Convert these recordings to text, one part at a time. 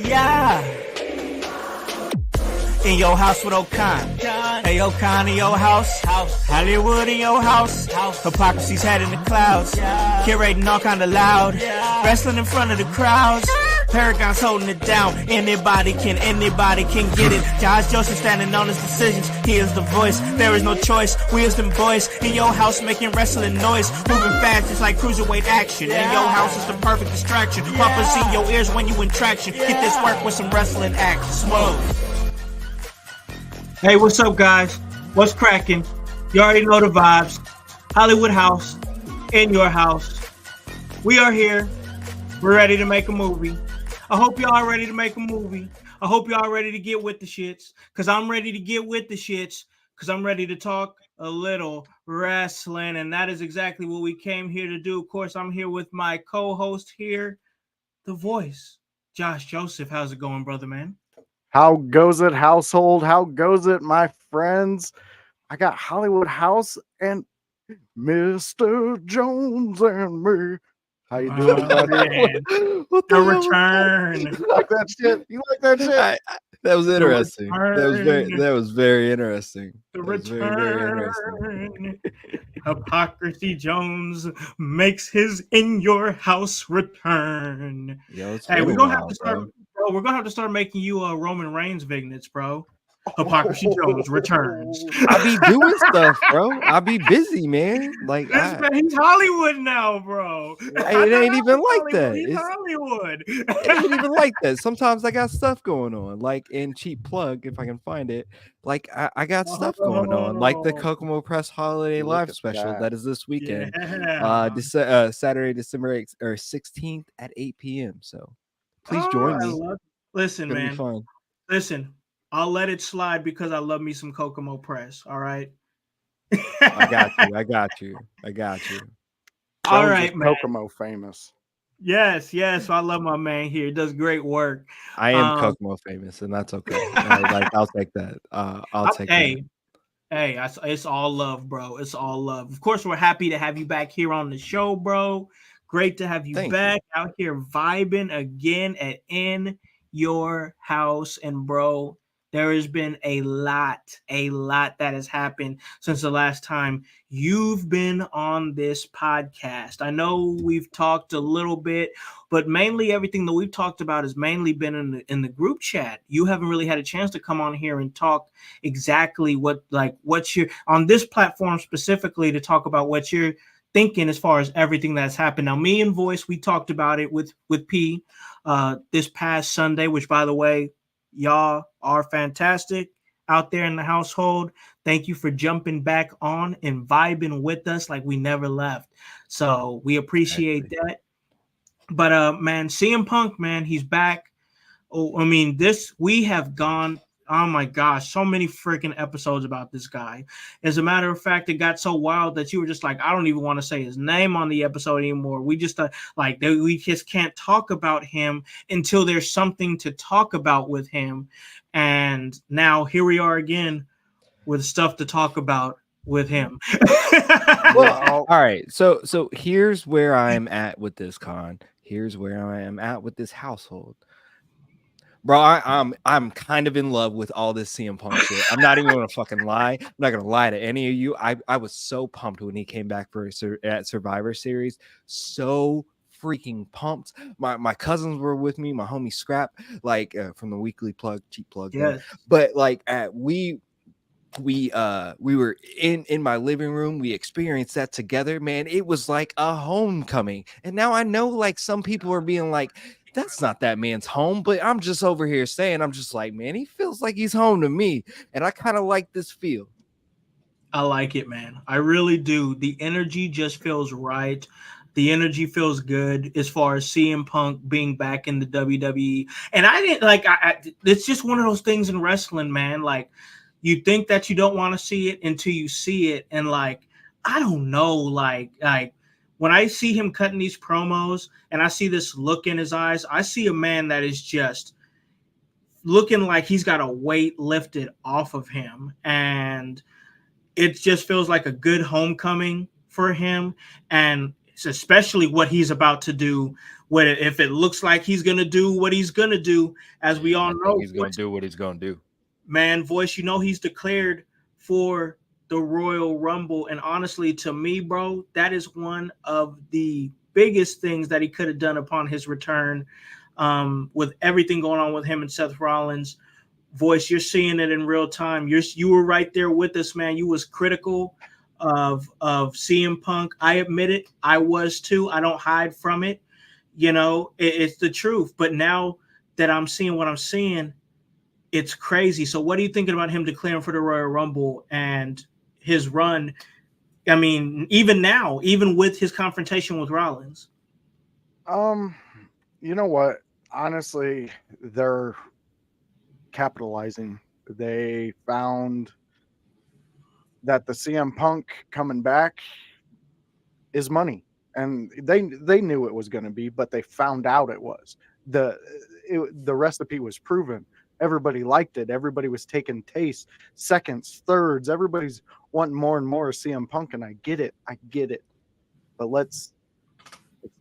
Yeah. In your house with O'Con. Hey, O'Con in your house. Hollywood in your house. Hypocrisy's head in the clouds. Curating all kind of loud. Wrestling in front of the crowds. Paragon's holding it down. Anybody can get it. Josh Joseph standing on his decisions. He is the voice. There is no choice. We is them boys in your house making wrestling noise. Moving fast, it's like cruiserweight action. In your house is the perfect distraction. Pumpers in your ears when you in traction. Get this work with some wrestling action. Smooth. Hey, what's up, guys? What's cracking? You already know the vibes. Hollywood House, in your house. We are here. We're ready to make a movie. I hope y'all are ready to make a movie. I hope y'all are ready to get with the shits, because I'm ready to get with the shits, because I'm ready to talk a little wrestling, and that is exactly what we came here to do. Of course, I'm here with my co-host here, the voice, Josh Joseph. How's it going, brother, man? How goes it, household? How goes it, my friends? I got Hollywood House and Mr. Jones and me. How you doing, buddy? What the return. You like that shit? You like that shit? That was interesting. That was very interesting. The return. Hypocrisy Jones makes his in your house return. Hey, we're gonna have to start, bro. We're gonna have to start making you Roman Reigns vignettes, bro. Hypocrisy Jones returns. I be doing stuff, bro. I be busy, man. Like he's Hollywood now, bro. It ain't even like that. He's Hollywood. It ain't even like that. Sometimes I got stuff going on, like in cheap plug if I can find it. Like I got stuff going on, like the Kokomo Press Holiday Live special that is this weekend, Saturday, December 16th at 8 p.m. So please join me. Listen, man. Listen. I'll let it slide because I love me some Kokomo Press. All right. I got you. All right, man. Kokomo famous. Yes. I love my man here. He does great work. I am Kokomo famous, and that's okay. I'll take that. I'll take that. Hey, it's all love, bro. It's all love. Of course, we're happy to have you back here on the show, bro. Great to have you back out here vibing again at In Your House. And, bro, there has been a lot that has happened since the last time you've been on this podcast. I know we've talked a little bit, but mainly everything that we've talked about has mainly been in the group chat. You haven't really had a chance to come on here and talk exactly what you're on this platform specifically to talk about what you're thinking as far as everything that's happened. Now, me and Voice, we talked about it with P this past Sunday, which, by the way, y'all are fantastic out there in the household. Thank you for jumping back on and vibing with us like we never left. So we appreciate that. But man, CM Punk, man, he's back. Oh, I mean, we have gone, oh my gosh, so many freaking episodes about this guy. As a matter of fact, it got so wild that you were just like, I don't even want to say his name on the episode anymore. We just we just can't talk about him until there's something to talk about with him. And now here we are again with stuff to talk about with him. Well, all right. So here's where I'm at with this con. Here's where I am at with this household. Bro, I'm kind of in love with all this CM Punk shit. I'm not even gonna fucking lie. I'm not gonna lie to any of you. I was so pumped when he came back at Survivor Series. So freaking pumped. My cousins were with me. My homie Scrap, from the weekly plug, cheap plug. Yes. But we were in my living room. We experienced that together, man. It was like a homecoming. And now I know some people are being like, that's not that man's home, but I'm just over here saying, I'm just like, man, he feels like he's home to me. And I kind of like this feel. I like it, man. I really do. The energy just feels right. The energy feels good as far as CM Punk being back in the WWE. And I didn't it's just one of those things in wrestling, man. You think that you don't want to see it until you see it. And I don't know, when I see him cutting these promos and I see this look in his eyes, I see a man that is just looking like he's got a weight lifted off of him. And it just feels like a good homecoming for him. And especially what he's about to do. If it looks like he's gonna do what he's gonna do, as we all know, he's gonna do what he's gonna do. Man, Voice, he's declared for the Royal Rumble, and honestly, to me, bro, that is one of the biggest things that he could have done upon his return. With everything going on with him and Seth Rollins. Voice, you're seeing it in real time. You were right there with us, man. You was critical of CM Punk. I admit it. I was too. I don't hide from it. It's the truth. But now that I'm seeing what I'm seeing, it's crazy. So what are you thinking about him declaring for the Royal Rumble and his run? I mean, even now, even with his confrontation with Rollins. You know what? Honestly, they're capitalizing. They found that the CM Punk coming back is money, and they knew it was going to be, but they found out it was. The recipe was proven. Everybody liked it. Everybody was taking taste, seconds, thirds. Everybody's wanting more and more of CM Punk, and I get it. But let's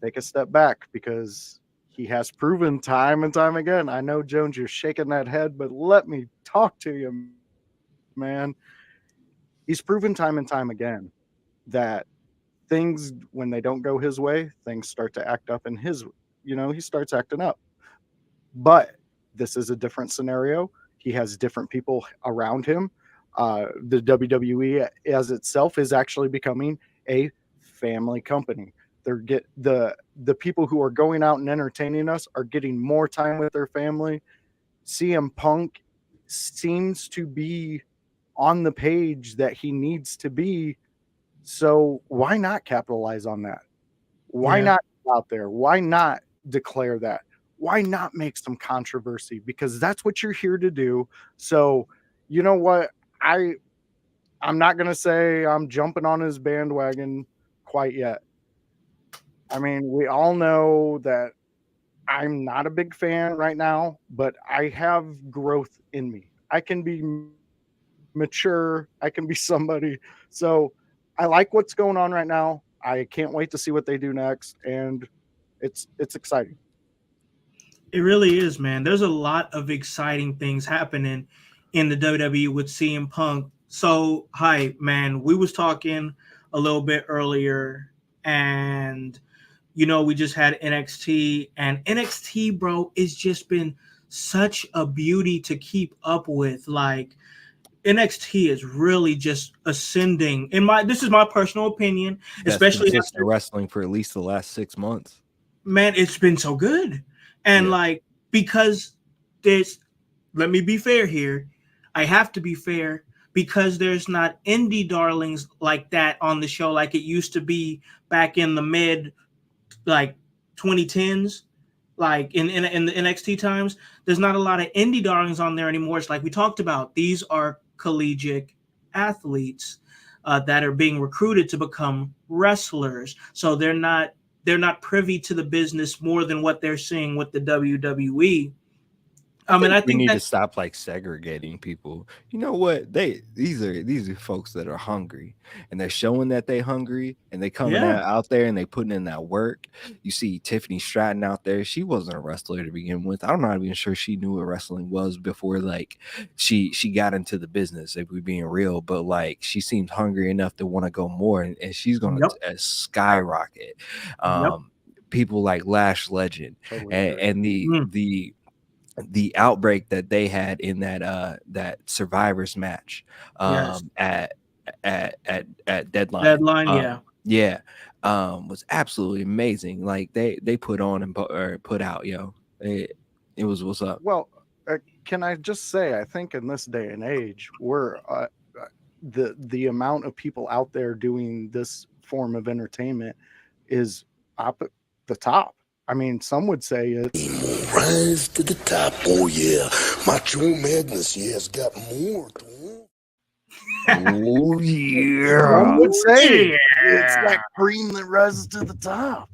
take a step back, because he has proven time and time again. I know, Jones, you're shaking that head, but let me talk to you, man. He's proven time and time again that things, when they don't go his way, things start to act up in his, he starts acting up. But this is a different scenario. He has different people around him. The WWE as itself is actually becoming a family company. The people who are going out and entertaining us are getting more time with their family. CM Punk seems to be on the page that he needs to be. So why not capitalize on that? Why not go out there? Why not declare that? Why not make some controversy? Because that's what you're here to do. So, you know what? I'm not going to say I'm jumping on his bandwagon quite yet. I mean, we all know that I'm not a big fan right now, but I have growth in me. I can be mature. I can be somebody. So I like what's going on right now. I can't wait to see what they do next, and it's exciting. It really is, man. There's a lot of exciting things happening in the WWE with CM Punk. So, hi, man. We was talking a little bit earlier, and we just had NXT, and NXT, bro, it's just been such a beauty to keep up with. Like, NXT is really just ascending. This is my personal opinion, especially after wrestling for at least the last 6 months. Man, it's been so good. And because let me be fair here. I have to be fair, because there's not indie darlings like that on the show like it used to be back in the mid 2010s, like in the NXT times. There's not a lot of indie darlings on there anymore. It's like we talked about. These are collegiate athletes that are being recruited to become wrestlers. So they're not privy to the business more than what they're seeing with the WWE. I think we need to stop segregating people. You know what? These are folks that are hungry, and they're showing that they're hungry, and they coming out there and they putting in that work. You see Tiffany Stratton out there. She wasn't a wrestler to begin with. I'm not even sure she knew what wrestling was before she got into the business, if we're being real. But she seems hungry enough to want to go more, and she's going to skyrocket. People like Lash Legend, and the outbreak that they had in that Survivors match at Deadline. Was absolutely amazing. They put on and put out, it was what's up. Well, can I just say, I think in this day and age, we're the amount of people out there doing this form of entertainment is up at the top. I mean, some would say it's rise to the top. Oh yeah, Macho Madness. Has got more. Oh yeah, some would say it's that cream that rises to the top.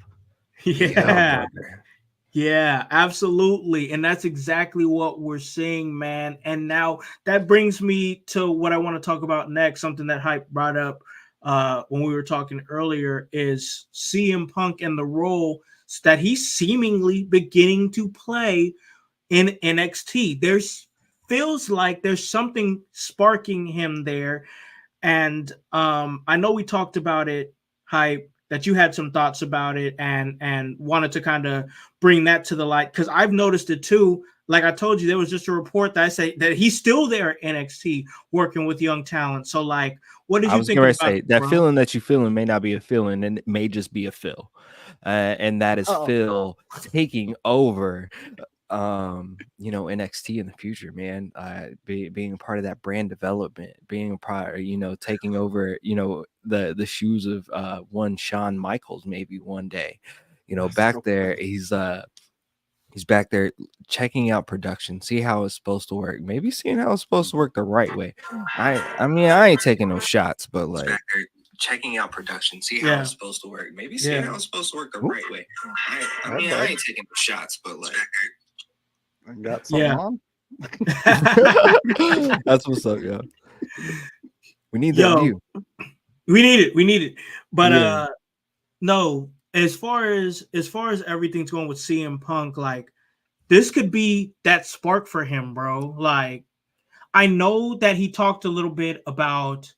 Yeah, absolutely. And that's exactly what we're seeing, man. And now that brings me to what I want to talk about next, something that Hype brought up when we were talking earlier, is CM Punk and the role that he's seemingly beginning to play in NXT. There's feels like there's something sparking him there. And I know we talked about it, Hype, that you had some thoughts about it and wanted to kind of bring that to the light, because I've noticed it too. Like I told you, there was just a report that I say that he's still there at NXT working with young talent. So like, what did I you was think going to about say it, that bro? feeling that you feeling may not be a feeling, and it may just be a Phil, and that is Phil taking over. NXT in the future, man. Being a part of that brand development, being a part, taking over, the shoes of one Shawn Michaels, maybe one day. Back there, he's back there checking out production, see how it's supposed to work, maybe seeing how it's supposed to work the right way. I mean, I ain't taking no shots, but like back there checking out production, see how it's supposed to work, maybe seeing how it's supposed to work the right way. I mean, I ain't taking no shots, but like I got something on. That's what's up, yo. We need that view. We need it. But no, as far as everything's going with CM Punk, like this could be that spark for him, bro. Like I know that he talked a little bit about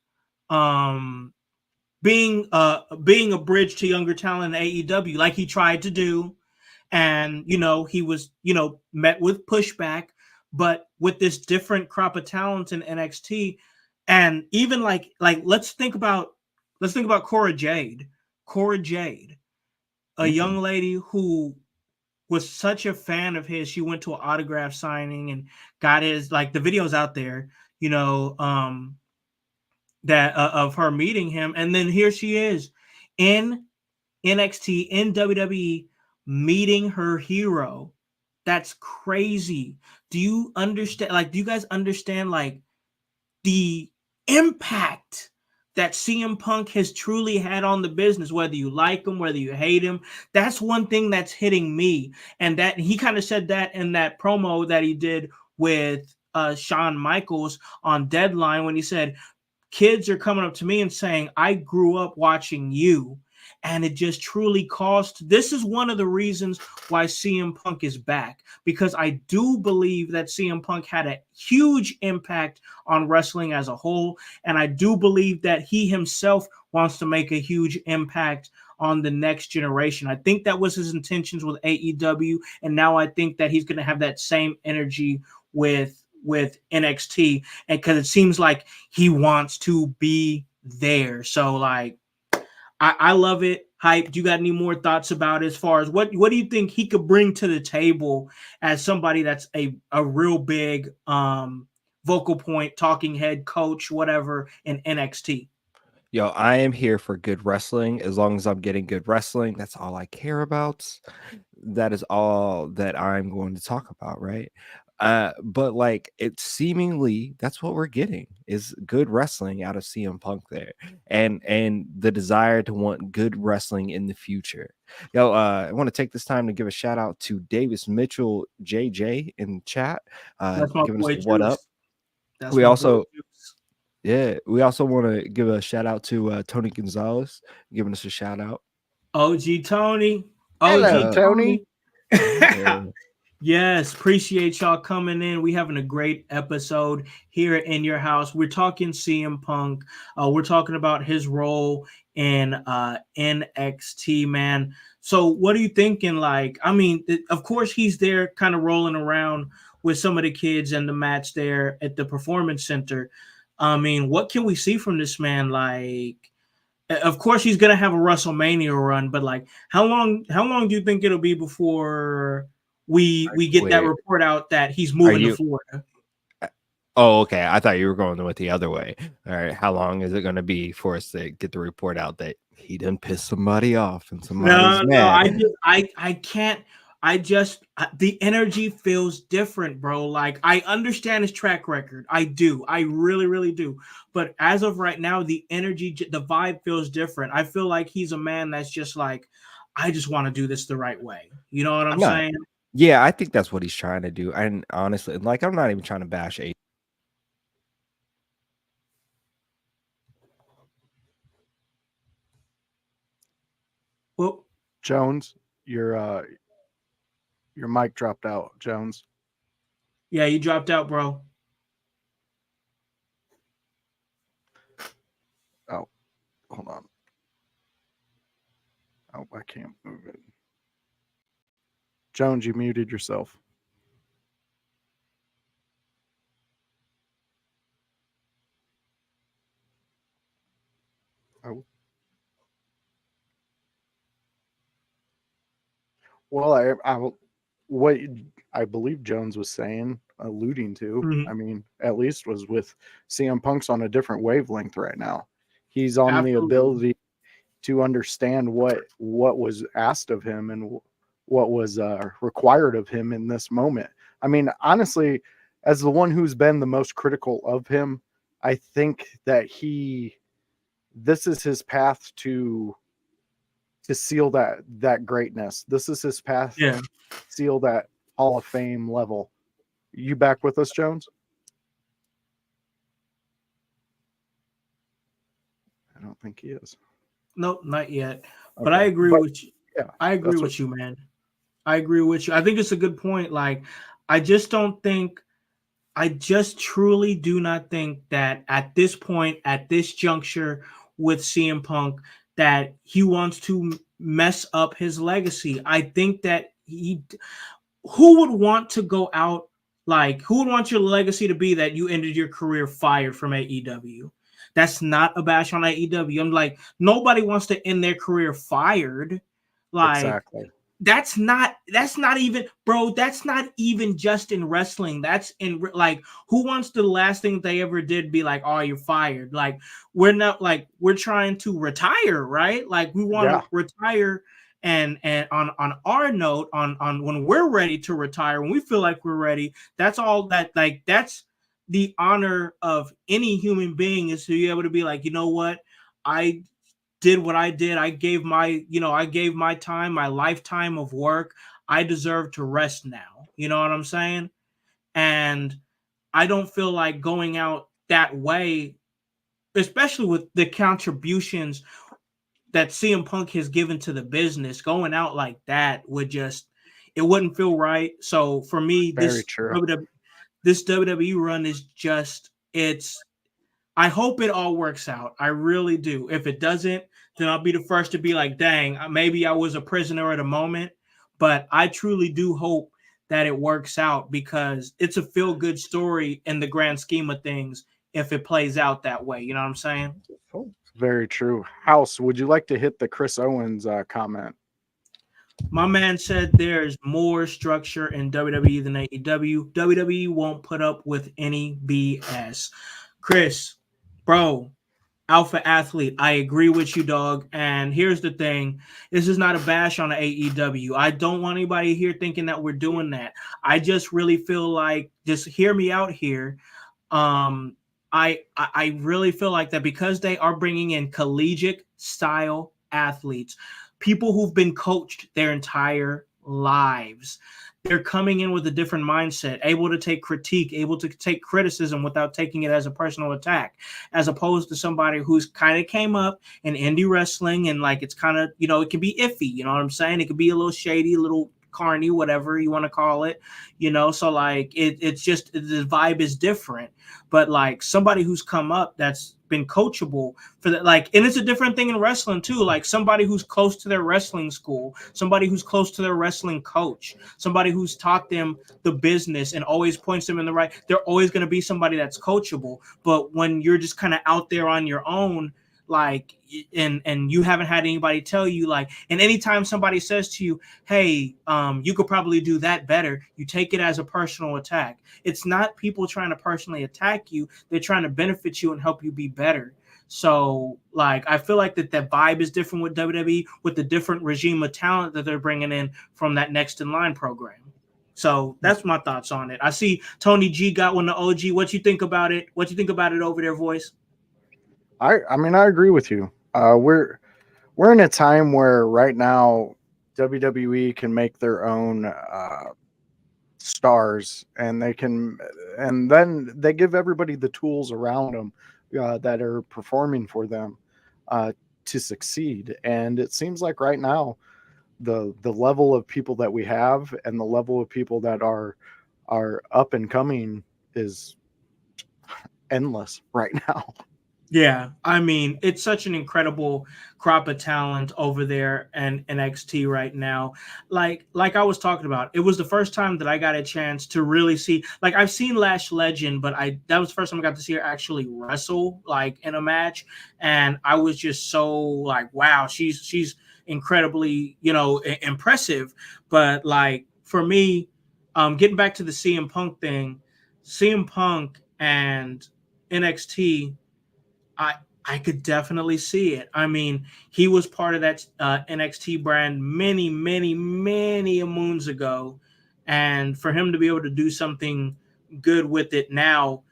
being a bridge to younger talent in AEW, like he tried to do. And he was met with pushback, but with this different crop of talent in NXT. And even like let's think about Cora Jade, a young lady who was such a fan of his. She went to an autograph signing and got his, like, the videos out there, that of her meeting him, and then here she is in NXT, in WWE, meeting her hero. That's crazy. Do you understand? Like, do you guys understand, like, the impact that CM Punk has truly had on the business, whether you like him, whether you hate him? That's one thing that's hitting me. And that he kind of said that in that promo that he did with Shawn Michaels on Deadline, when he said, kids are coming up to me and saying, I grew up watching you. And it just truly cost. This is one of the reasons why CM Punk is back, because I do believe that CM Punk had a huge impact on wrestling as a whole. And I do believe that he himself wants to make a huge impact on the next generation. I think that was his intentions with AEW. And now I think that he's going to have that same energy with NXT, and because it seems like he wants to be there. So like, I love it. Hype, do you got any more thoughts about it, as far as what do you think he could bring to the table as somebody that's a real big vocal point, talking head, coach, whatever, in NXT? Yo, I am here for good wrestling. As long as I'm getting good wrestling, that's all I care about. That is all that I'm going to talk about, right? But like, it's seemingly that's what we're getting is good wrestling out of CM Punk there, and the desire to want good wrestling in the future. Yo, I want to take this time to give a shout out to Davis Mitchell JJ in chat, That's my giving us boy a what up. That's We my also boy Juice. Yeah, we also want to give a shout out to Tony Gonzalez, giving us a shout out. OG Tony. Hello, OG Tony. Yes, appreciate y'all coming in. We having a great episode here in Your House. We're talking CM Punk. We're talking about his role in NXT, man. So what are you thinking? Like, I mean, of course he's there kind of rolling around with some of the kids and the match there at the Performance Center. I mean, what can we see from this man? Like, of course he's gonna have a WrestleMania run, but like, how long do you think it'll be before we get that report out that he's moving to Florida? Oh, okay. I thought you were going with the other way. All right. How long is it going to be for us to get the report out that he didn't piss somebody off and somebody's mad? I can't. The energy feels different, bro. Like, I understand his track record. I do. I really, really do. But as of right now, the energy, the vibe feels different. I feel like he's a man that's just like, I just want to do this the right way. You know what I'm saying? Yeah, I think that's what he's trying to do. And honestly, like, I'm not even trying to bash Jones, your mic dropped out, Jones. Yeah, you dropped out, bro. Oh, hold on. Oh, I can't move it. Jones, you muted yourself. Oh. Well, what I believe Jones was saying, alluding to, Mhm. I mean, at least was with CM Punk's on a different wavelength right now. He's on the Absolutely. ability to understand what was asked of him and what was required of him in this moment. I mean, honestly, as the one who's been the most critical of him, I think that this is his path to seal that greatness. This is his path Yeah. to seal that Hall of Fame level. You back with us, Jones? I don't think he is. Nope, not yet. Okay. But I agree with you. Yeah, I agree with you, man. I agree with you. I think it's a good point. Like, I just truly do not think that at this point, at this juncture with CM Punk, that he wants to mess up his legacy. I think that who would want to go out, like, who would want your legacy to be that you ended your career fired from AEW? That's not a bash on AEW. I'm like, nobody wants to end their career fired. Like, exactly. that's not even, bro, that's not even just in wrestling. That's in, like, who wants the last thing they ever did be like, oh, you're fired? Like, we're not, like, we're trying to retire, right? Like, we want to retire, and on our note, on when we're ready to retire, when we feel like we're ready, that's all that, like, that's the honor of any human being, is to be able to be like, you know what, I did what I did. I gave my time, my lifetime of work. I deserve to rest now. You know what I'm saying? And I don't feel like going out that way, especially with the contributions that CM Punk has given to the business. Going out like that it wouldn't feel right. So for me, Very true. This WWE run is just, I hope it all works out. I really do. If it doesn't, then I'll be the first to be like, dang, maybe I was a prisoner at a moment. But I truly do hope that it works out, because it's a feel-good story in the grand scheme of things if it plays out that way. You know what I'm saying? Oh, very true. House, would you like to hit the Chris Owens comment? My man said there's more structure in WWE than AEW. WWE won't put up with any BS. Chris, bro, alpha athlete, I agree with you, dog. And here's the thing. This is not a bash on AEW. I don't want anybody here thinking that we're doing that. I just really feel like, just hear me out here. I really feel like that because they are bringing in collegiate style athletes, people who've been coached their entire lives. They're coming in with a different mindset, able to take critique, able to take criticism without taking it as a personal attack, as opposed to somebody who's kind of came up in indie wrestling and, like, it's kind of, it can be iffy. You know what I'm saying? It could be a little shady, a little carny, whatever you want to call it, so, like, it's just, the vibe is different. But, like, somebody who's come up that's been coachable for that, like, and it's a different thing in wrestling too, like somebody who's close to their wrestling school, somebody who's close to their wrestling coach, somebody who's taught them the business and always points them in the right, they're always going to be somebody that's coachable. But when you're just kind of out there on your own, like, and you haven't had anybody tell you, like, and anytime somebody says to you, hey, you could probably do that better, you take it as a personal attack. It's not people trying to personally attack you, they're trying to benefit you and help you be better. So, like, I feel like that vibe is different with WWE, with the different regime of talent that they're bringing in from that Next in Line program. So that's my thoughts on it. I see Tony G got one, the OG. What you think about it? What you think about it over there, voice? I mean, I agree with you. We're in a time where right now WWE can make their own stars, and then they give everybody the tools around them that are performing for them to succeed. And it seems like right now the level of people that we have and the level of people that are up and coming is endless right now. Yeah, I mean, it's such an incredible crop of talent over there and NXT right now. Like I was talking about, it was the first time that I got a chance to really see. Like I've seen Lash Legend, but that was the first time I got to see her actually wrestle like in a match, and I was just so like, wow, she's incredibly impressive. But like for me, getting back to the CM Punk thing, CM Punk and NXT. I I could definitely see it. I mean, he was part of that NXT brand many, many, many moons ago, and for him to be able to do something good with it now,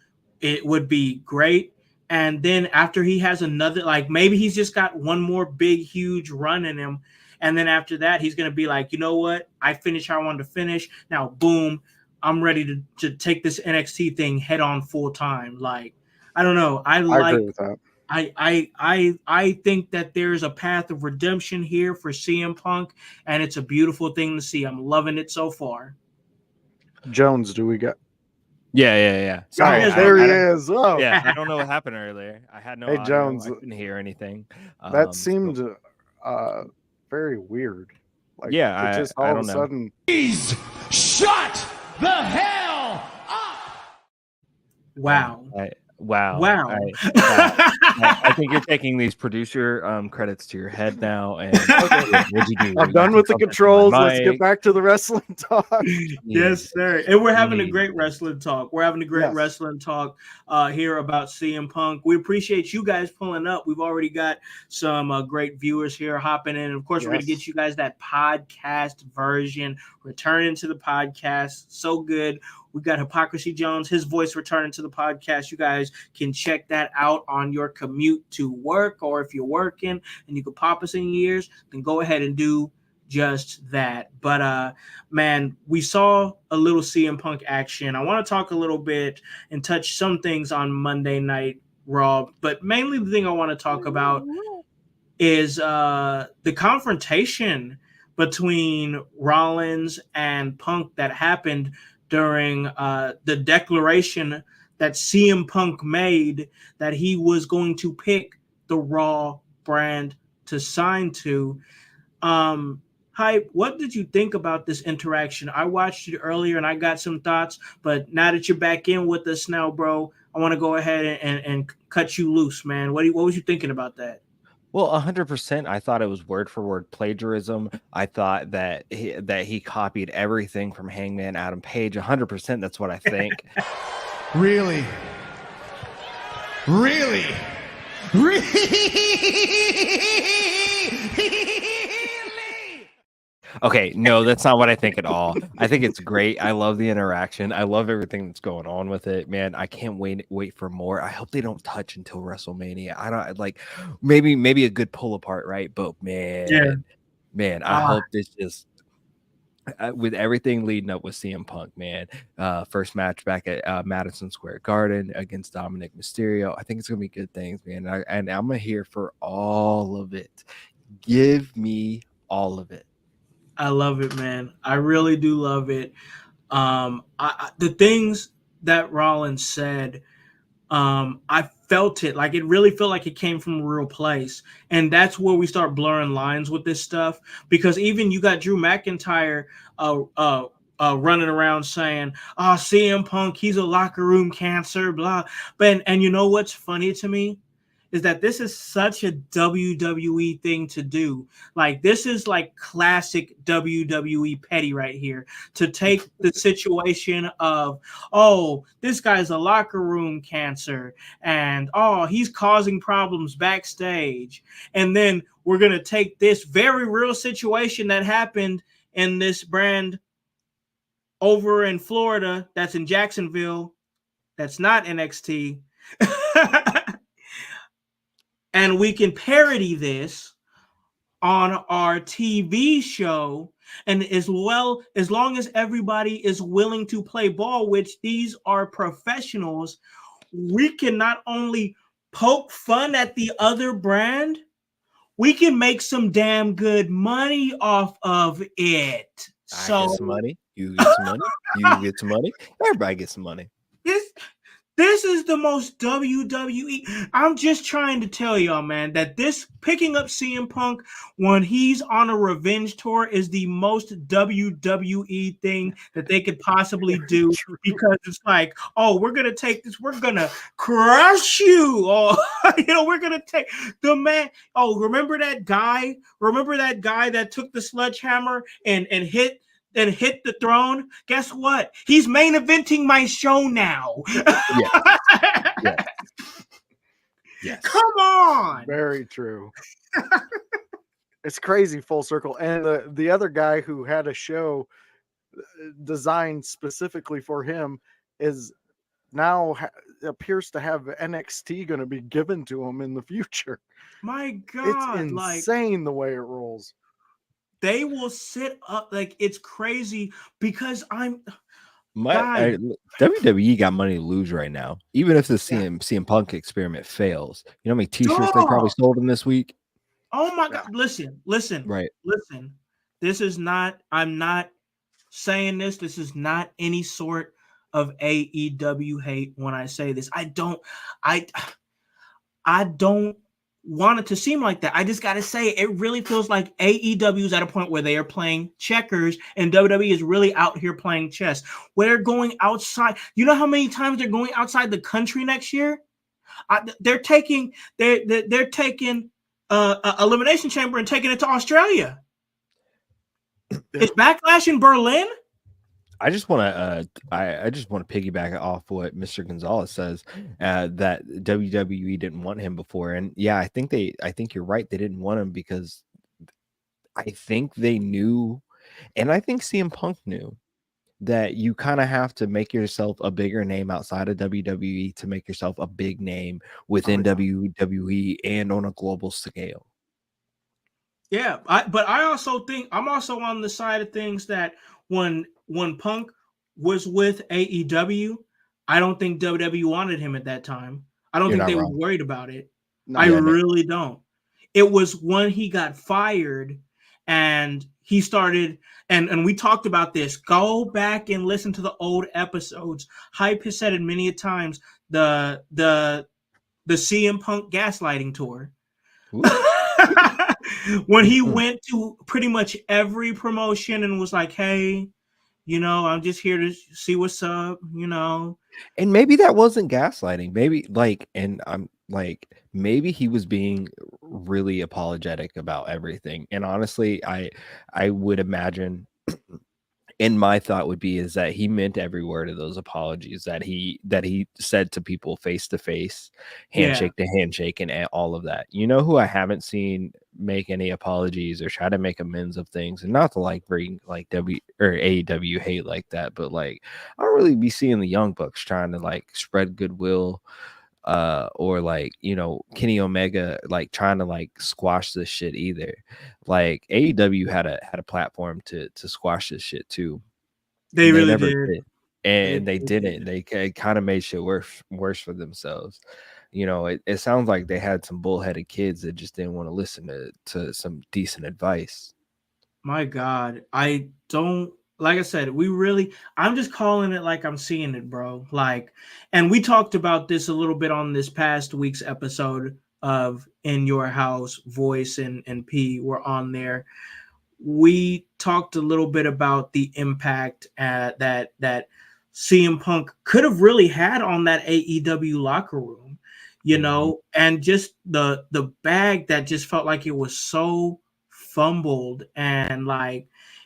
it would be great. And then after he has another, like maybe he's just got one more big, huge run in him, and then after that, he's gonna be like, you know what? I finished how I wanted to finish. Now, boom, I'm ready to take this NXT thing head on full time. Like, I don't know. I agree with that. I think that there's a path of redemption here for CM Punk, and it's a beautiful thing to see. I'm loving it so far. Jones, do we got? Yeah. Sorry, there he is. Oh, yeah. I don't know what happened earlier. I had no. Hey, audio. Jones, I couldn't hear anything. That seemed very weird. Like, yeah, it just I all don't of a know. sudden. Please shut the hell up! Wow. Wow. I think you're taking these producer credits to your head now. And what'd you do? I'm done with the controls. Let's get back to the wrestling talk. Yes, sir. And we're having a great wrestling talk. We're having a great wrestling talk here about CM Punk. We appreciate you guys pulling up. We've already got some great viewers here hopping in. And of course, we're going to get you guys that podcast version, returning to the podcast. So good. We got Hypocrisy Jones, his voice returning to the podcast. You guys can check that out on your commute to work, or if you're working and you can pop us in your ears, then go ahead and do just that. But man, we saw a little CM Punk action. I want to talk a little bit and touch some things on Monday Night Raw, but mainly the thing I want to talk about is the confrontation between Rollins and Punk that happened during the declaration that CM Punk made that he was going to pick the Raw brand to sign to. Hype, what did you think about this interaction? I watched it earlier and I got some thoughts, but now that you're back in with us now, bro, I want to go ahead and cut you loose, man. What was you thinking about that? Well, 100%. I thought it was word for word plagiarism. I thought that he copied everything from Hangman Adam Page. 100%. That's what I think. Really? Okay, no, that's not what I think at all. I think it's great. I love the interaction. I love everything that's going on with it, man. I can't wait for more. I hope they don't touch until WrestleMania. I don't like maybe a good pull apart, right? But man, I hope this just with everything leading up with CM Punk, man. First match back at Madison Square Garden against Dominic Mysterio. I think it's gonna be good things, man. And I'm here for all of it. Give me all of it. I love it, man. I really do love it. The things that Rollins said, I felt it. Like, it really felt like it came from a real place. And that's where we start blurring lines with this stuff. Because even you got Drew McIntyre running around saying, "Oh, CM Punk, he's a locker room cancer, blah." And you know what's funny to me? Is that this is such a WWE thing to do. Like, this is like classic WWE petty right here, to take the situation of, oh, this guy's a locker room cancer, and oh, he's causing problems backstage. And then we're going to take this very real situation that happened in this brand over in Florida, that's in Jacksonville, that's not NXT. And we can parody this on our TV show. And as long as everybody is willing to play ball, which these are professionals, we can not only poke fun at the other brand, we can make some damn good money off of it. I So get some money. You get some money. You get some money. Everybody gets some money. this is the most WWE. I'm just trying to tell y'all, man, that this picking up CM Punk when he's on a revenge tour is the most WWE thing that they could possibly do, because it's like, oh, we're gonna take this, we're gonna crush you. Oh, we're gonna take the man. Oh, remember that guy? Remember that guy that took the sledgehammer and hit the throne? Guess what? He's main eventing my show now. Yeah. Yeah. Yes. Come on. Very true. It's crazy, full circle. And the other guy who had a show designed specifically for him is now appears to have NXT going to be given to him in the future. My God, it's insane the way it rolls. They will sit up, like, it's crazy, because WWE got money to lose right now. Even if the CM Punk experiment fails, you know how many T-shirts they probably sold in this week? Oh my God! Listen, right? Listen. This is not. I'm not saying this. This is not any sort of AEW hate when I say this. I don't want it to seem like that. I just got to say, it really feels like AEW is at a point where they are playing checkers and WWE is really out here playing chess. Where they're going outside. You know how many times they're going outside the country next year? They're taking Elimination Chamber and taking it to Australia. Is Backlash in Berlin? I just want to piggyback off what Mr. Gonzalez says, that WWE didn't want him before, and yeah, I think you're right. They didn't want him because I think they knew, and I think CM Punk knew, that you kind of have to make yourself a bigger name outside of WWE to make yourself a big name within WWE and on a global scale. Yeah, but I also think I'm also on the side of things that when Punk was with AEW, I don't think WWE wanted him at that time. I don't think they were worried about it. I really don't. It was when he got fired and he started, and we talked about this. Go back and listen to the old episodes. Hype has said it many a times, the CM Punk gaslighting tour. When he went to pretty much every promotion and was like, hey, I'm just here to see what's up, And maybe that wasn't gaslighting. Maybe maybe he was being really apologetic about everything. And honestly, I would imagine, and my thought would be, is that he meant every word of those apologies that he said to people face to face, handshake to handshake, and all of that. You know who I haven't seen make any apologies or try to make amends of things, and not to bring AEW hate like that, but I don't really be seeing the Young Bucks trying to spread goodwill, or Kenny Omega trying to squash this shit either. AEW had a platform to squash this shit too. They really did. And they didn't. They kind of made shit worse for themselves. It sounds like they had some bullheaded kids that just didn't want to listen to some decent advice. My God, I don't. Like I said, I'm just calling it like I'm seeing it, bro. And we talked about this a little bit on this past week's episode of In Your House. Voice and P were on there. We talked a little bit about the impact that CM Punk could have really had on that AEW locker room, and just the bag that just felt like it was so fumbled, and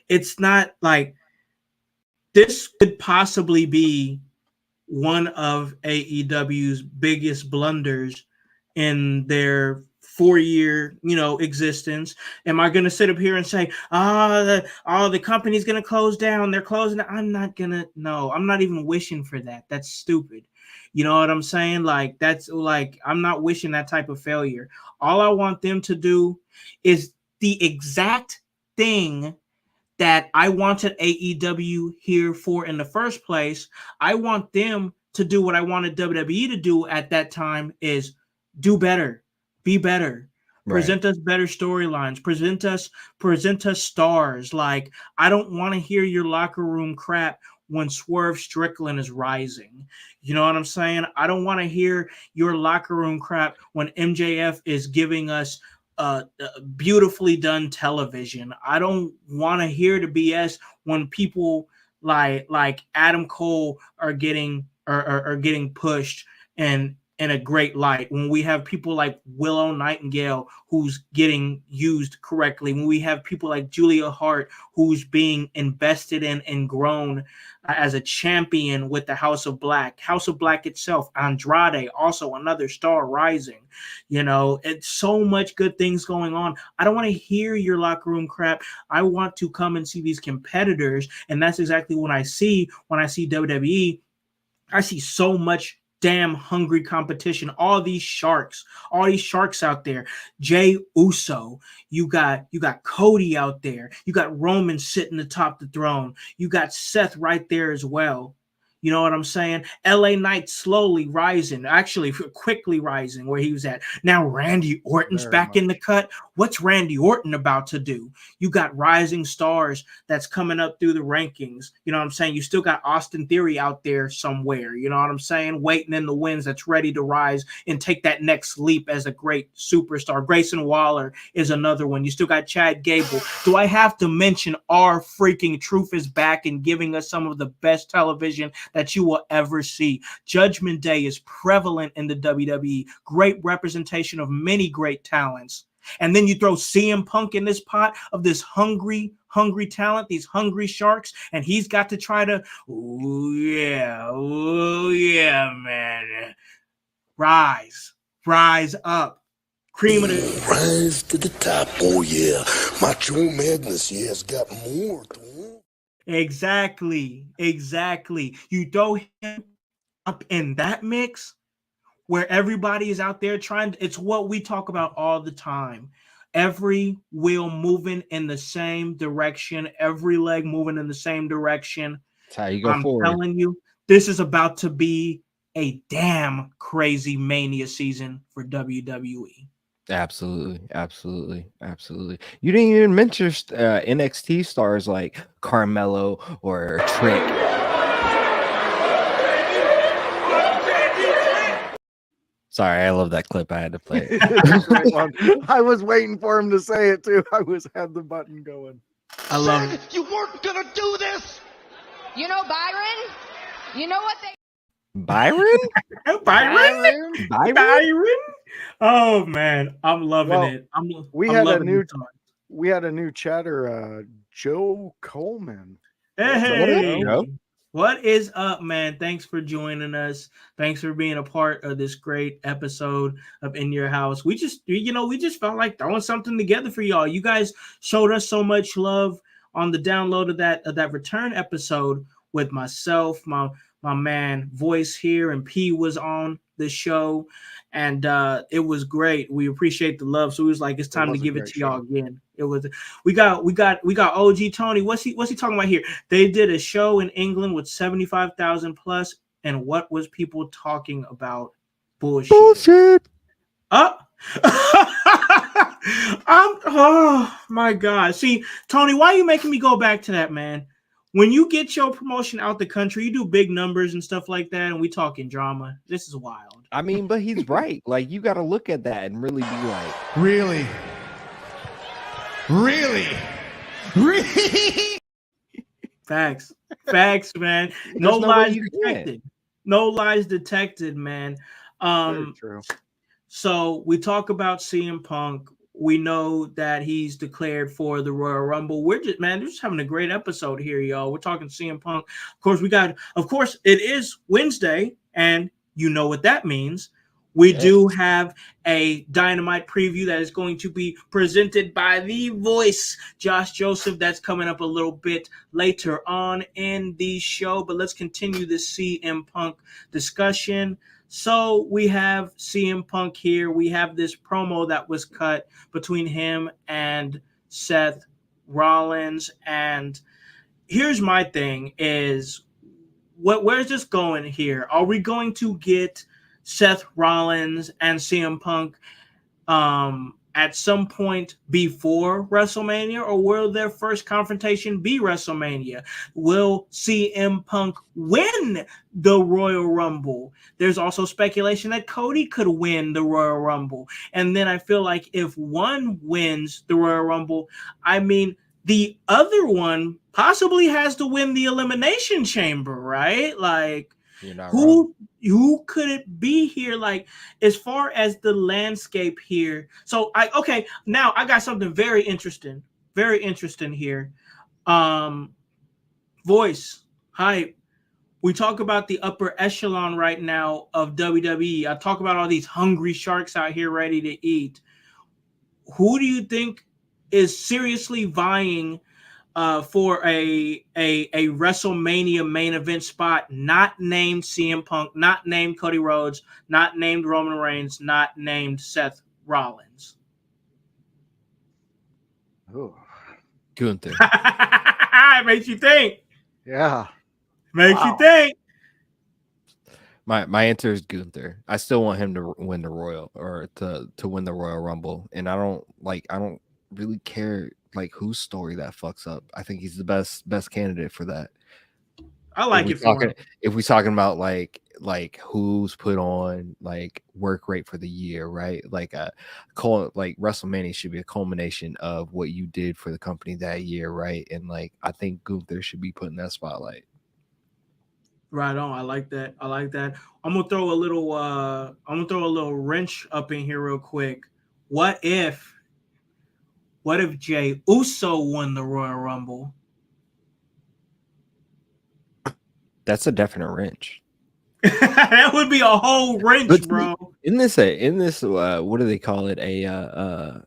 it's not this could possibly be one of AEW's biggest blunders in their 4-year, existence. Am I going to sit up here and say, the company's going to close down? They're closing. I'm not even wishing for that. That's stupid. You know what I'm saying? I'm not wishing that type of failure. All I want them to do is the exact thing that I wanted AEW here for in the first place. I want them to do what I wanted WWE to do at that time, is do better, be better, Present us better storylines. Present us stars. Like, I don't want to hear your locker room crap when Swerve Strickland is rising. You know what I'm saying? I don't want to hear your locker room crap when MJF is giving us beautifully done television. I don't want to hear the BS when people like Adam Cole are getting pushed and in a great light, when we have people like Willow Nightingale who's getting used correctly, when we have people like Julia Hart who's being invested in and grown as a champion with the House of Black itself, Andrade, also another star rising. You know, it's so much good things going on. I don't want to hear your locker room crap. I want to come and see these competitors, and that's exactly what I see when I see WWE. I see so much damn hungry competition. All these sharks out there. Jay Uso, you got Cody out there. You got Roman sitting atop the throne. You got Seth right there as well. You know what I'm saying? LA Knight slowly rising, actually quickly rising where he was at. Now Randy Orton's back in the cut. What's Randy Orton about to do? You got rising stars that's coming up through the rankings. You know what I'm saying? You still got Austin Theory out there somewhere. You know what I'm saying? Waiting in the wings, that's ready to rise and take that next leap as a great superstar. Grayson Waller is another one. You still got Chad Gable. Do I have to mention our freaking Truth is back and giving us some of the best television that you will ever see? Judgment Day is prevalent in the WWE. Great representation of many great talents. And then you throw CM Punk in this pot of this hungry talent, these hungry sharks, and he's got to try to, oh yeah, man. Rise up. Cream of the rise to the top. Oh yeah, Macho Madness. Yes, got more to him. Exactly. You throw him up in that mix where everybody is out there trying. It's what we talk about all the time. Every wheel moving in the same direction, every leg moving in the same direction. That's how you go forward. I'm telling you, this is about to be a damn crazy Mania season for WWE. Absolutely. You didn't even mention NXT stars like Carmelo or Trick. Sorry, I love that clip. I had to play it. I was waiting for him to say it too. I had the button going. I love it. You weren't gonna do this. You know Byron? You know what they Byron? Oh man, I'm loving it. We had a new chatter, Joe Coleman. Hey, what is up, man? Thanks for joining us. Thanks for being a part of this great episode of In Your House. We just felt like throwing something together for y'all. You guys showed us so much love on the download of that return episode with myself, my man Voice here, and P was on the show, and it was great. We appreciate the love. So it was like, it's time to give it to y'all again. It was we got OG Tony. What's he talking about here? They did a show in England with 75,000 plus, and what was people talking about? Bullshit. Oh my God. See, Tony, why are you making me go back to that, man? When you get your promotion out the country, you do big numbers and stuff like that, and we talking drama. This is wild. I mean, but he's right. Like, you got to look at that and really be like, Really? Facts, man. No lies detected. No lies detected, man. Very true. So we talk about CM Punk. We know that he's declared for the Royal Rumble. We're just having a great episode here, y'all. We're talking CM Punk. Of course, it is Wednesday, and you know what that means. We do have a Dynamite preview that is going to be presented by the voice, Josh Joseph. That's coming up a little bit later on in the show. But let's continue this CM Punk discussion. So we have CM Punk here. We have this promo that was cut between him and Seth Rollins. And here's my thing is, where's this going here? Are we going to get Seth Rollins and CM Punk at some point before WrestleMania, or will their first confrontation be WrestleMania? Will CM Punk win the Royal Rumble? There's also speculation that Cody could win the Royal Rumble. And then I feel like if one wins the Royal Rumble, I mean, the other one possibly has to win the Elimination Chamber, right? Like, who could it be here? Like, as far as the landscape here. So now I got something very interesting here. Voice hype. We talk about the upper echelon right now of WWE. I talk about all these hungry sharks out here ready to eat. Who do you think is seriously vying for a WrestleMania main event spot, not named CM Punk, not named Cody Rhodes, not named Roman Reigns, not named Seth Rollins? Ooh. Gunther. It makes you think. Yeah. Makes you think. My answer is Gunther. I still want him to win the Royal, or to win the Royal Rumble, and I don't really care like whose story that fucks up. I think he's the best candidate for that. I like it for him. If we're talking about like who's put on like work rate for the year, right? Like WrestleMania should be a culmination of what you did for the company that year, right? And like I think Gunther should be put in that spotlight. Right on. I like that. I'm gonna throw a little wrench up in here real quick. What if Jey Uso won the Royal Rumble? That's a definite wrench. That would be a whole wrench, bro. In this what do they call it? A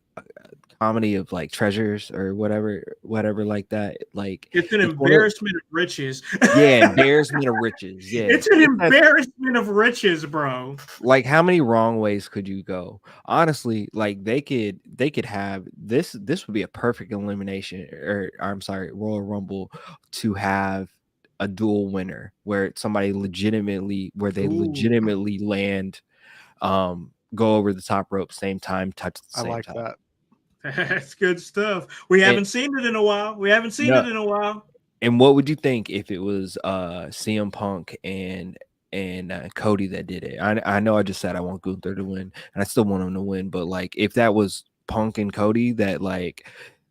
comedy of like treasures or whatever like that. Like it's an embarrassment of riches. Yeah, embarrassment of riches. Yeah, it's an embarrassment of riches, bro. Like, how many wrong ways could you go? Honestly, like they could have this. This would be a perfect elimination, or I'm sorry, Royal Rumble, to have a dual winner where somebody legitimately land, go over the top rope, same time, touch at the same time. That. That's good stuff. We haven't seen it in a while. And what would you think if it was CM Punk and Cody that did it? I know I just said I want Gunther to win, and I still want him to win, but like if that was Punk and Cody that like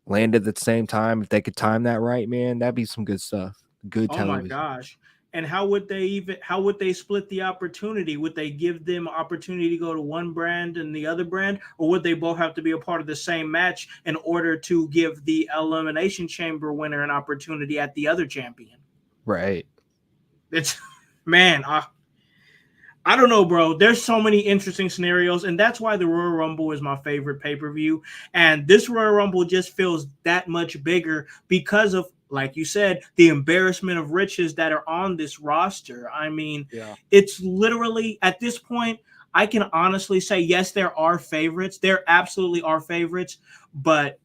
landed at the same time, if they could time that right, man, that'd be some good stuff. Good television. Oh my gosh. And how would they split the opportunity? Would they give them opportunity to go to one brand and the other brand, or would they both have to be a part of the same match in order to give the Elimination Chamber winner an opportunity at the other champion? Right. It's man, I don't know, bro. There's so many interesting scenarios, and that's why the Royal Rumble is my favorite pay-per-view. And this Royal Rumble just feels that much bigger because of, like you said, the embarrassment of riches that are on this roster. I mean, It's literally, at this point, I can honestly say, yes, there are favorites. There absolutely are favorites. But,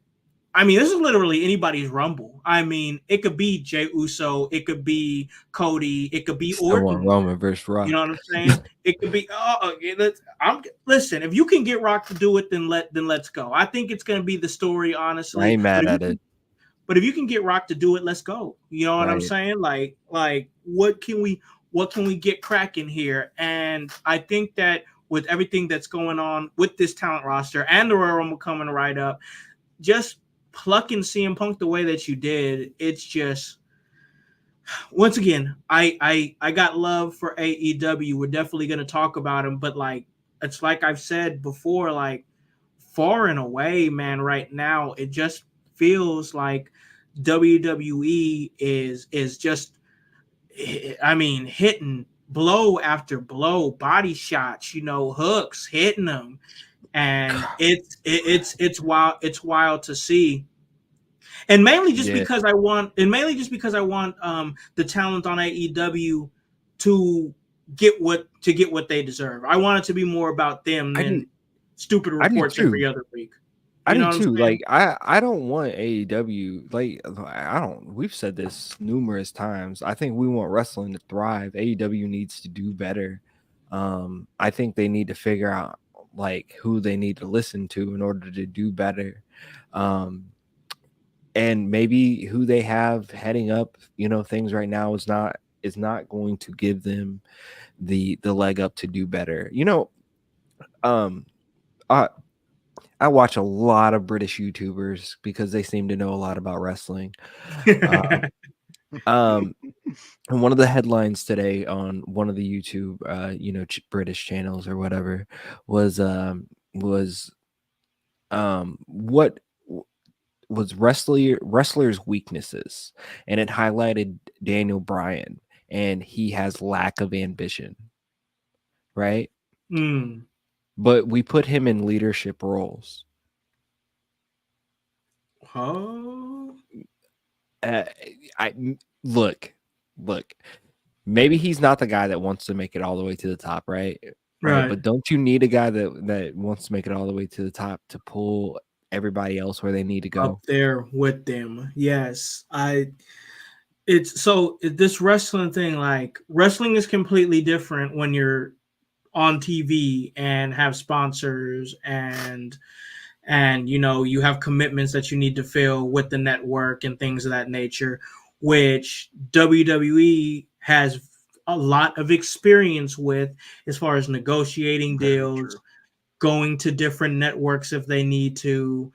I mean, this is literally anybody's Rumble. I mean, it could be Jey Uso. It could be Cody. It could be Orton. Roman versus Rock. You know what I'm saying? It could be. Listen. If you can get Rock to do it, then let's go. I think it's going to be the story, honestly. I ain't mad at it. But if you can get Rock to do it, let's go. You know what I'm saying? Like what can we get cracking here? And I think that with everything that's going on with this talent roster and the Royal Rumble coming right up, just plucking CM Punk the way that you did, it's just, once again, I got love for AEW. We're definitely going to talk about him, but like, it's like I've said before, like far and away, man, right now, it just feels like WWE is just, I mean, hitting blow after blow, body shots, hooks, hitting them. And it's wild to see. And mainly just because I want the talent on AEW to get what they deserve. I want it to be more about them than stupid reports every other week. I do too. Like I don't want AEW. Like we've said this numerous times. I think we want wrestling to thrive. AEW needs to do better. I think they need to figure out like who they need to listen to in order to do better. And maybe who they have heading up, things right now is not going to give them the leg up to do better. I I watch a lot of British YouTubers because they seem to know a lot about wrestling. And one of the headlines today on one of the YouTube, British channels or whatever what was wrestlers' weaknesses, and it highlighted Daniel Bryan, and he has lack of ambition, right? But we put him in leadership roles. Oh, I look. Maybe he's not the guy that wants to make it all the way to the top, right? right. But don't you need a guy that wants to make it all the way to the top to pull everybody else where they need to go up there with them? Yes, this wrestling thing, like wrestling is completely different when you're on TV and have sponsors and you have commitments that you need to fill with the network and things of that nature, which WWE has a lot of experience with as far as negotiating deals, going to different networks if they need to,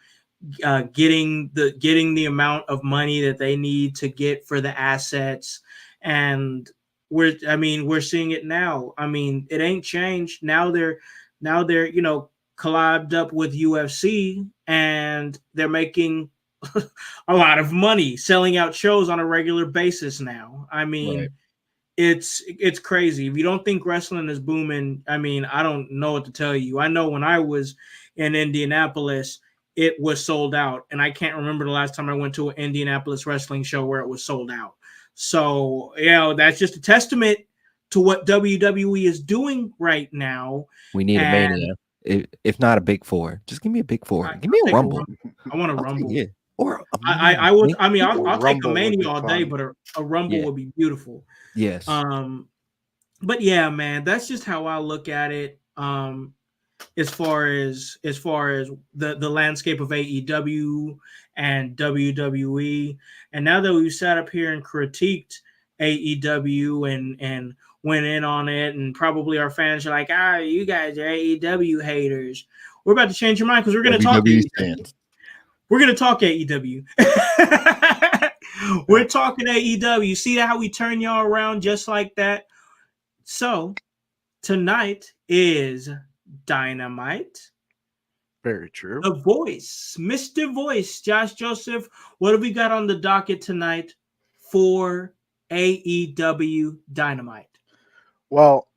getting the amount of money that they need to get for the assets. And we're seeing it now. I mean, it ain't changed. Now they're collabed up with UFC, and they're making a lot of money selling out shows on a regular basis now. I mean, Right. it's crazy. If you don't think wrestling is booming, I mean, I don't know what to tell you. I know when I was in Indianapolis, it was sold out, and I can't remember the last time I went to an Indianapolis wrestling show where it was sold out. So, that's just a testament to what WWE is doing right now. We need a Mania. If not a Big Four, just give me a Big Four. Give me a Rumble. I want a Rumble. Yeah. Or I would. I mean, I'll take a Mania all day, but a Rumble would be beautiful. Yes. But yeah, man, that's just how I look at it. As far as the landscape of AEW and WWE, and now that we've sat up here and critiqued AEW and went in on it, and probably our fans are like, you guys are AEW haters. We're about to change your mind because we're going to talk AEW. We're going to talk AEW. We're talking AEW. See how we turn y'all around just like that? So tonight is Dynamite. Very true. The Voice, Mr. Voice, Josh Joseph. What have we got on the docket tonight for AEW Dynamite? Well,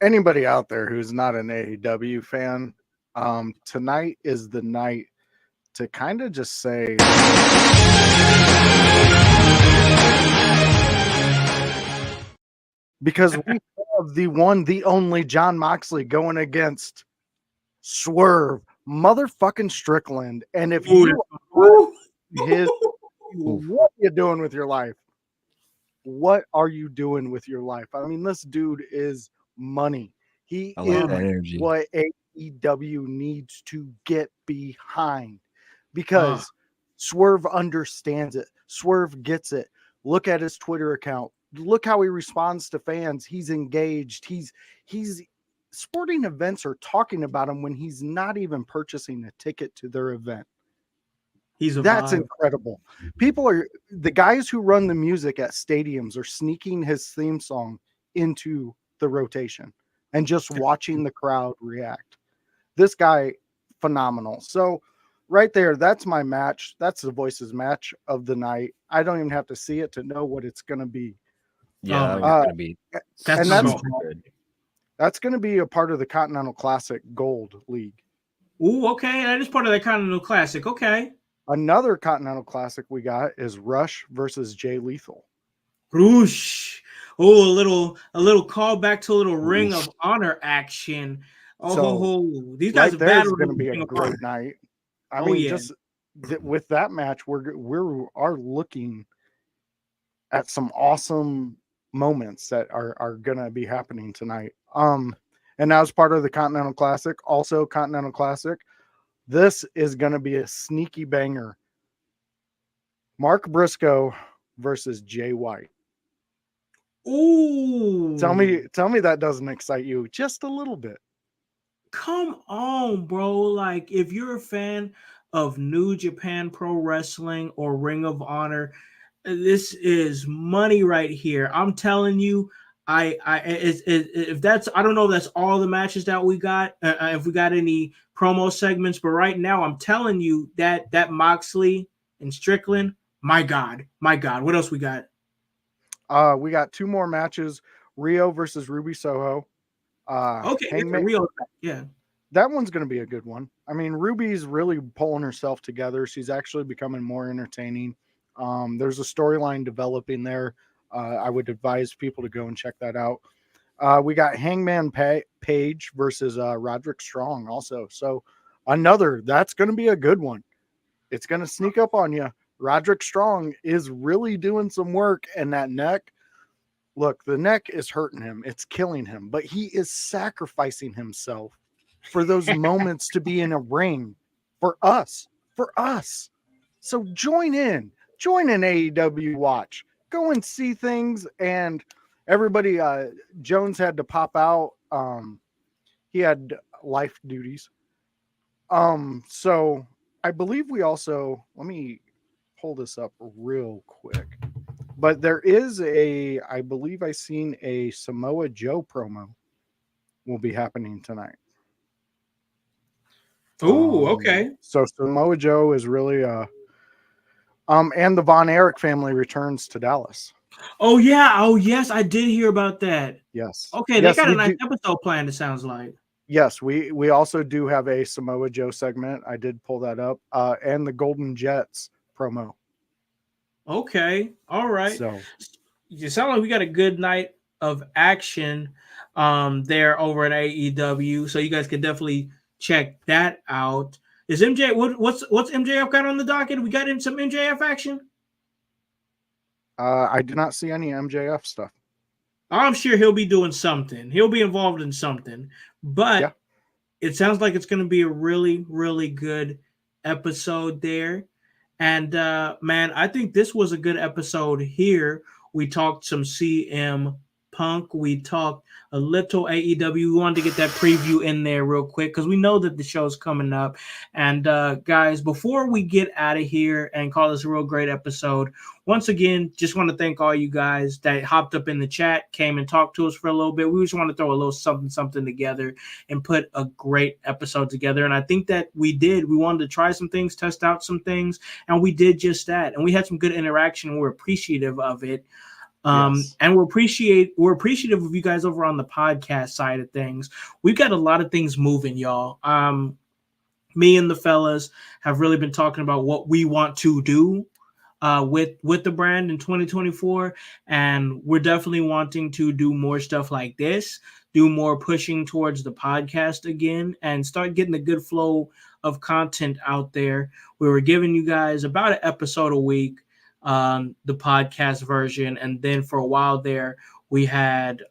anybody out there who's not an AEW fan, tonight is the night to kind of just say, because we have the only Jon Moxley going against Swerve motherfucking Strickland. And if you what are you doing with your life? What are you doing with your life? I mean, this dude is money. He is energy. What AEW needs to get behind, because Swerve understands it. Swerve gets it. Look at his Twitter account. Look how he responds to fans. He's engaged. He's sporting events are talking about him when he's not even purchasing a ticket to their event. That's incredible. The guys who run the music at stadiums are sneaking his theme song into the rotation and just watching the crowd react. This guy, phenomenal. So right there, that's my match. That's the Voices match of the night. I don't even have to see it to know what it's going to be. Yeah, going to be. That's good. That's going to be a part of the Continental Classic Gold League. Ooh, okay. That is part of the Continental Classic. Okay. Another Continental Classic we got is Rush versus Jay Lethal. Rush. Oh, a little callback to a little Ring of Honor action. These guys have battled. Going to be a great night. I mean, just with that match, we are looking at some awesome moments that are going to be happening tonight. And now as part of the Continental Classic, also Continental Classic, this is going to be a sneaky banger. Mark Briscoe versus Jay White. Ooh. Tell me that doesn't excite you just a little bit. Come on, bro. Like, if you're a fan of New Japan Pro Wrestling or Ring of Honor, this is money right here. I'm telling you, if that's, I don't know if that's all the matches that we got, if we got any promo segments, but right now I'm telling you that Moxley and Strickland, my God, what else we got? We got 2 more matches: Rio versus Ruby Soho. Okay, Hangman, yeah. That one's going to be a good one. I mean, Ruby's really pulling herself together. She's actually becoming more entertaining. There's a storyline developing there. I would advise people to go and check that out. We got Hangman Page versus Roderick Strong also. So that's going to be a good one. It's going to sneak up on you. Roderick Strong is really doing some work, and that neck, look, the neck is hurting him. It's killing him, but he is sacrificing himself for those moments to be in a ring for us. So join in AEW Watch. Go and see things. And everybody, Jones had to pop out. He had life duties. So I believe we also, let me pull this up real quick. But there is I believe I seen a Samoa Joe promo will be happening tonight. Ooh, okay. So Samoa Joe is really and the Von Erich family returns to Dallas. Oh yeah, oh yes, I did hear about that. Yes. Okay, yes, they got a nice episode planned, it sounds like. Yes, we also do have a Samoa Joe segment. I did pull that up. And the Golden Jets promo. Okay, all right. So you sound like we got a good night of action there over at AEW. So you guys can definitely check that out. Is MJ what's MJF got on the docket? We got in some MJF action? I do not see any MJF stuff. I'm sure he'll be doing something. He'll be involved in something. But it sounds like it's going to be a really, really good episode there. And man, I think this was a good episode here. We talked some CM Punk. We talked a little AEW. We wanted to get that preview in there real quick because we know that the show's coming up. And guys, before we get out of here and call this a real great episode, once again, just want to thank all you guys that hopped up in the chat, came and talked to us for a little bit. We just want to throw a little something together and put a great episode together. And I think that we did. We wanted to try some things, test out some things, and we did just that. And we had some good interaction, and we're appreciative of it. And we're appreciative of you guys over on the podcast side of things. We've got a lot of things moving, y'all. Me and the fellas have really been talking about what we want to do with the brand in 2024, and we're definitely wanting to do more stuff like this, do more pushing towards the podcast again, and start getting a good flow of content out there. We were giving you guys about an episode a week, the podcast version, and then for a while there we had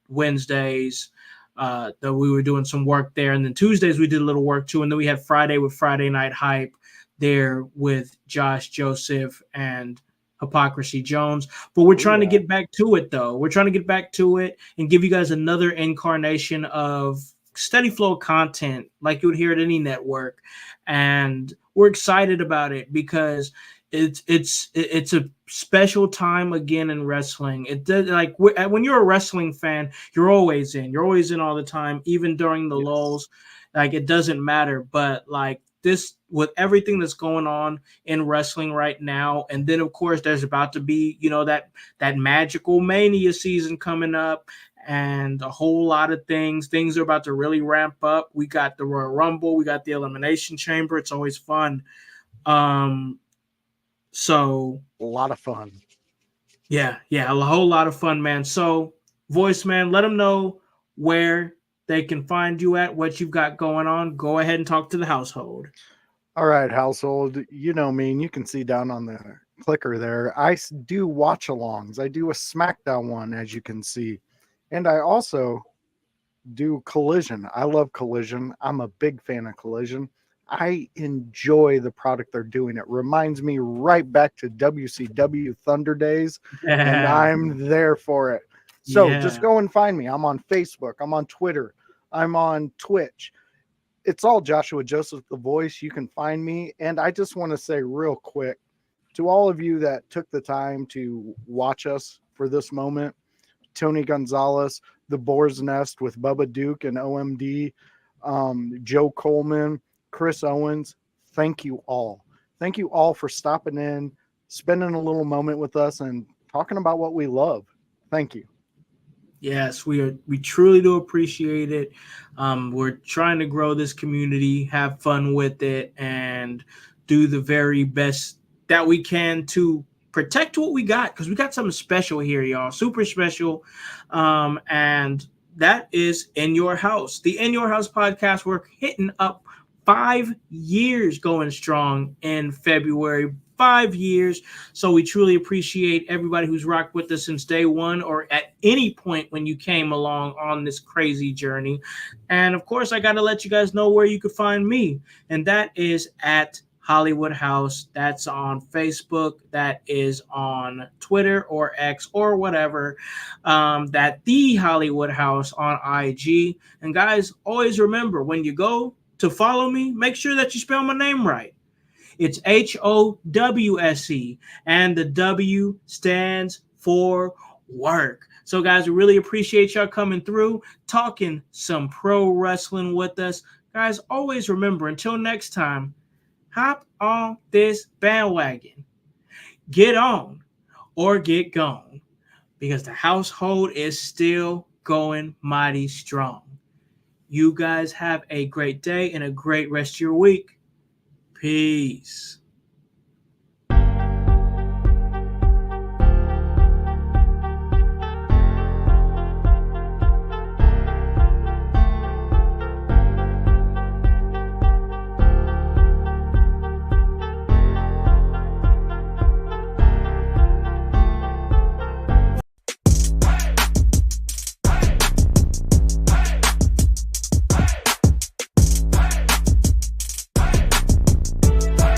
Wednesdays that we were doing some work there, and then Tuesdays we did a little work too, and then we had Friday with Friday Night Hype there with Josh Joseph and Hypocrisy Jones. But we're trying to get back to it, though. We're trying to get back to it and give you guys another incarnation of steady flow of content like you would hear at any network. And we're excited about it because it's a special time again in wrestling. It does, like when you're a wrestling fan, you're always in all the time, even during the lulls. Like, it doesn't matter. But like this, with everything that's going on in wrestling right now, and then of course there's about to be, that magical Mania season coming up, and a whole lot of things are about to really ramp up. We got the Royal Rumble, we got the Elimination Chamber. It's always fun. So a lot of fun. Yeah, a whole lot of fun, man. So, Voice Man, let them know where they can find you at, what you've got going on. Go ahead and talk to the household. All right, household. You know me, and you can see down on the clicker there. I do watch alongs. I do a SmackDown one, as you can see. And I also do Collision. I love Collision. I'm a big fan of Collision. I enjoy the product they're doing. It reminds me right back to WCW Thunder days, and I'm there for it. So just go and find me. I'm on Facebook. I'm on Twitter. I'm on Twitch. It's all Joshua Joseph the Voice. You can find me. And I just want to say real quick to all of you that took the time to watch us for this moment, Tony Gonzalez, The Boar's Nest with Bubba Duke and OMD, Joe Coleman, Chris Owens, thank you all. Thank you all for stopping in, spending a little moment with us, and talking about what we love. Thank you. Yes, we truly do appreciate it. We're trying to grow this community, have fun with it, and do the very best that we can to protect what we got, because we got something special here, y'all. Super special. And that is In Your House. The In Your House podcast, we're hitting up 5 years going strong in February. 5 years. So we truly appreciate everybody who's rocked with us since day one, or at any point when you came along on this crazy journey. And of course, I got to let you guys know where you could find me. And that is at Hollywood House. That's on Facebook. That is on Twitter or X or whatever. That The Hollywood House on IG. And guys, always remember, when you go to follow me, make sure that you spell my name right. It's HOWSE, and the W stands for work. So, guys, we really appreciate y'all coming through, talking some pro wrestling with us. Guys, always remember, until next time, hop on this bandwagon. Get on or get gone, because the household is still going mighty strong. You guys have a great day and a great rest of your week. Peace.